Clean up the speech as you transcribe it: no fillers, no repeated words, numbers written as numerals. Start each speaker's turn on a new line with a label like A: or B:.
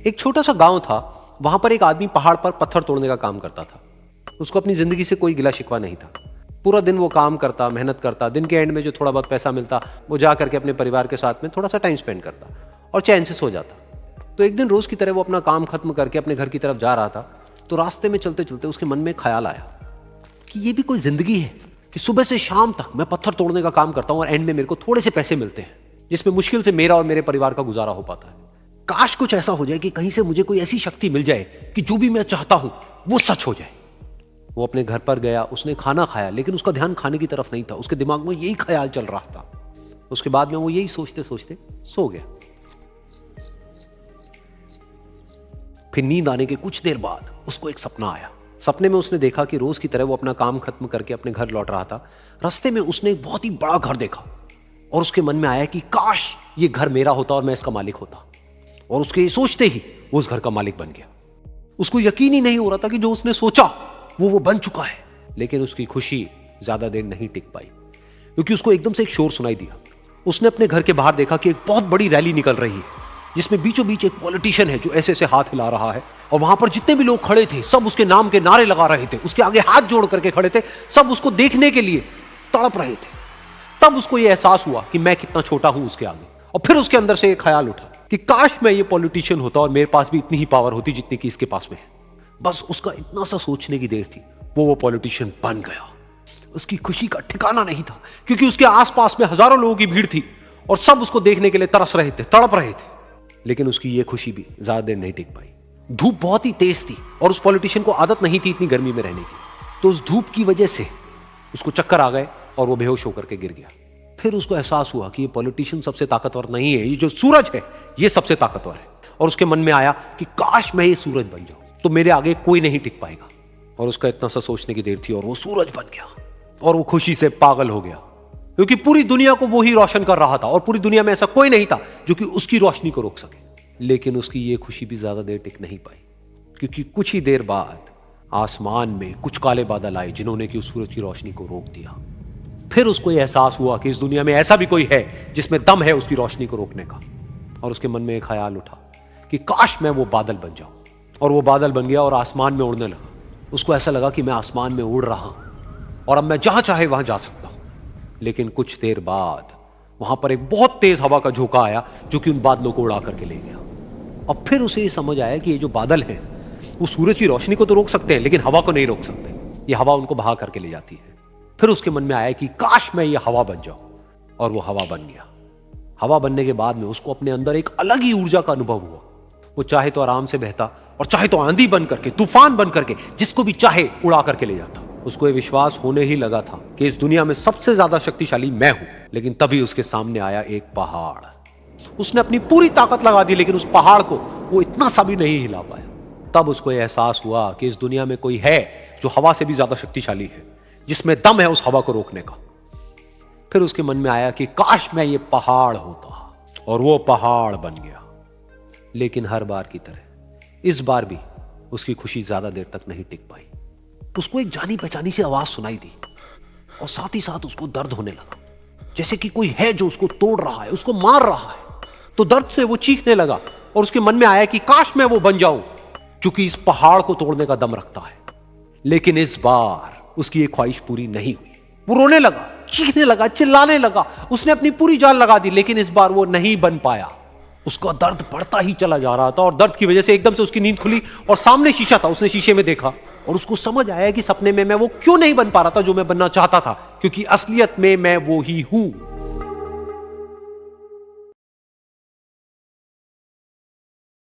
A: एक छोटा सा गांव था। वहां पर एक आदमी पहाड़ पर पत्थर तोड़ने का काम करता था। उसको अपनी जिंदगी से कोई गिला शिकवा नहीं था। पूरा दिन वो काम करता, मेहनत करता। दिन के एंड में जो थोड़ा बहुत पैसा मिलता वो जा करके अपने परिवार के साथ में थोड़ा सा टाइम स्पेंड करता और चैन से सो जाता। तो एक दिन रोज की तरह वो अपना काम खत्म करके अपने घर की तरफ जा रहा था। तो रास्ते में चलते चलते उसके मन में ख्याल आया कि ये भी कोई जिंदगी है कि सुबह से शाम तक मैं पत्थर तोड़ने का काम करता हूं और एंड में मेरे को थोड़े से पैसे मिलते हैं, जिसमें मुश्किल से मेरा और मेरे परिवार का गुजारा हो पाता है। काश कुछ ऐसा हो जाए कि कहीं से मुझे कोई ऐसी शक्ति मिल जाए कि जो भी मैं चाहता हूं वो सच हो जाए। वो अपने घर पर गया, उसने खाना खाया, लेकिन उसका ध्यान खाने की तरफ नहीं था। उसके दिमाग में यही ख्याल चल रहा था। उसके बाद में वो यही सोचते सोचते सो गया। फिर नींद आने के कुछ देर बाद उसको एक सपना आया। सपने में उसने देखा कि रोज की तरह वो अपना काम खत्म करके अपने घर लौट रहा था। रास्ते में उसने एक बहुत ही बड़ा घर देखा और उसके मन में आया कि काश ये घर मेरा होता और मैं इसका मालिक होता। और उसके सोचते ही वो उस घर का मालिक बन गया। उसको यकीन ही नहीं हो रहा था कि जो उसने सोचा वो बन चुका है। लेकिन उसकी खुशी ज्यादा देर नहीं टिक पाई, क्योंकि उसको एकदम से एक शोर सुनाई दिया। उसने अपने घर के बाहर देखा कि एक बहुत बड़ी रैली निकल रही है, जिसमें बीचों बीच एक पॉलिटिशियन है जो ऐसे ऐसे हाथ हिला रहा है। और वहां पर जितने भी लोग खड़े थे सब उसके नाम के नारे लगा रहे थे, उसके आगे हाथ जोड़ करके खड़े थे। सब उसको देखने के लिए तड़प रहे थे। तब उसको यह एहसास हुआ कि मैं कितना छोटा हूं उसके आगे। और फिर उसके अंदर से एक ख्याल उठा कि काश मैं ये पॉलिटिशियन होता और मेरे पास भी इतनी ही पावर होती जितनी कि इसके पास में है। बस उसका इतना सा सोचने की देर थी, वो पॉलिटिशियन बन गया। उसकी खुशी का ठिकाना नहीं था, क्योंकि उसके आसपास में हजारों लोगों की भीड़ थी और सब उसको देखने के लिए तरस रहे थे, तड़प रहे थे। लेकिन उसकी ये खुशी भी ज्यादा देर नहीं टिक पाई। धूप बहुत ही तेज थी और उस पॉलिटिशियन को आदत नहीं थी इतनी गर्मी में रहने की। तो उस धूप की वजह से उसको चक्कर आ गए और वो बेहोश होकर के गिर गया। फिर उसको एहसास हुआ कि ये पॉलिटिशियन सबसे ताकतवर नहीं है, ये जो सूरज है ये सबसे ताकतवर है। और उसके मन में आया कि काश मैं ये सूरज बन जाऊं तो मेरे आगे कोई नहीं टिक पाएगा। और उसका इतना सा सोचने की देर थी और वो सूरज बन गया। और वो खुशी से पागल हो गया, क्योंकि पूरी दुनिया को वो ही रोशन कर रहा था और पूरी दुनिया में ऐसा कोई नहीं था जो कि उसकी रोशनी को रोक सके। लेकिन उसकी ये खुशी भी ज्यादा देर टिक नहीं पाई, क्योंकि कुछ ही देर बाद आसमान में कुछ काले बादल आए जिन्होंने कि उस सूरज की रोशनी को रोक दिया। फिर उसको यह एहसास हुआ कि इस दुनिया में ऐसा भी कोई है जिसमें दम है उसकी रोशनी को रोकने का। और उसके मन में एक ख्याल उठा कि काश मैं वो बादल बन जाऊं। और वो बादल बन गया और आसमान में उड़ने लगा। उसको ऐसा लगा कि मैं आसमान में उड़ रहा हूं और अब मैं जहां चाहे वहां जा सकता हूं। लेकिन कुछ देर बाद वहां पर एक बहुत तेज हवा का झोंका आया जो कि उन बादलों को उड़ा करके ले गया। और फिर उसे ये समझ आया कि ये जो बादल हैं वो सूरज की रोशनी को तो रोक सकते हैं, लेकिन हवा को नहीं रोक सकते। ये हवा उनको बहा करके ले जाती है। फिर उसके मन में आया कि काश मैं ये हवा बन जाऊं। और वो हवा बन गया। हवा बनने के बाद में उसको अपने अंदर एक अलग ही ऊर्जा का अनुभव हुआ। वो चाहे तो आराम से बहता और चाहे तो आंधी बन करके, तूफान बन करके जिसको भी चाहे उड़ा करके ले जाता। उसको ये विश्वास होने ही लगा था कि इस दुनिया में सबसे ज्यादा शक्तिशाली मैं हूं। लेकिन तभी उसके सामने आया एक पहाड़। उसने अपनी पूरी ताकत लगा दी, लेकिन उस पहाड़ को वो इतना सा भी नहीं हिला पाया। तब उसको यह एहसास हुआ कि इस दुनिया में कोई है जो हवा से भी ज्यादा शक्तिशाली है, जिसमें दम है उस हवा को रोकने का। फिर उसके मन में आया कि काश मैं ये पहाड़ होता। और वो पहाड़ बन गया। लेकिन हर बार की तरह इस बार भी उसकी खुशी ज्यादा देर तक नहीं टिक पाई। उसको एक जानी पहचानी सी आवाज सुनाई दी और साथ ही साथ उसको दर्द होने लगा, जैसे कि कोई है जो उसको तोड़ रहा है, उसको मार रहा है। तो दर्द से वो चीखने लगा और उसके मन में आया कि काश मैं वो बन जाऊं क्योंकि इस पहाड़ को तोड़ने का दम रखता है। लेकिन इस बार उसकी ये ख्वाहिश पूरी नहीं हुई। वो रोने लगा, चीखने लगा, चिल्लाने लगा। उसने अपनी पूरी जान लगा दी, लेकिन इस बार वो नहीं बन पाया। उसका दर्द बढ़ता ही चला जा रहा था और दर्द की वजह से एकदम से उसकी नींद खुली और सामने शीशा था। उसने शीशे में देखा और उसको समझ आया कि सपने में मैं वो क्यों नहीं बन पा रहा था जो मैं बनना चाहता था, क्योंकि असलियत में मैं वो ही हूं।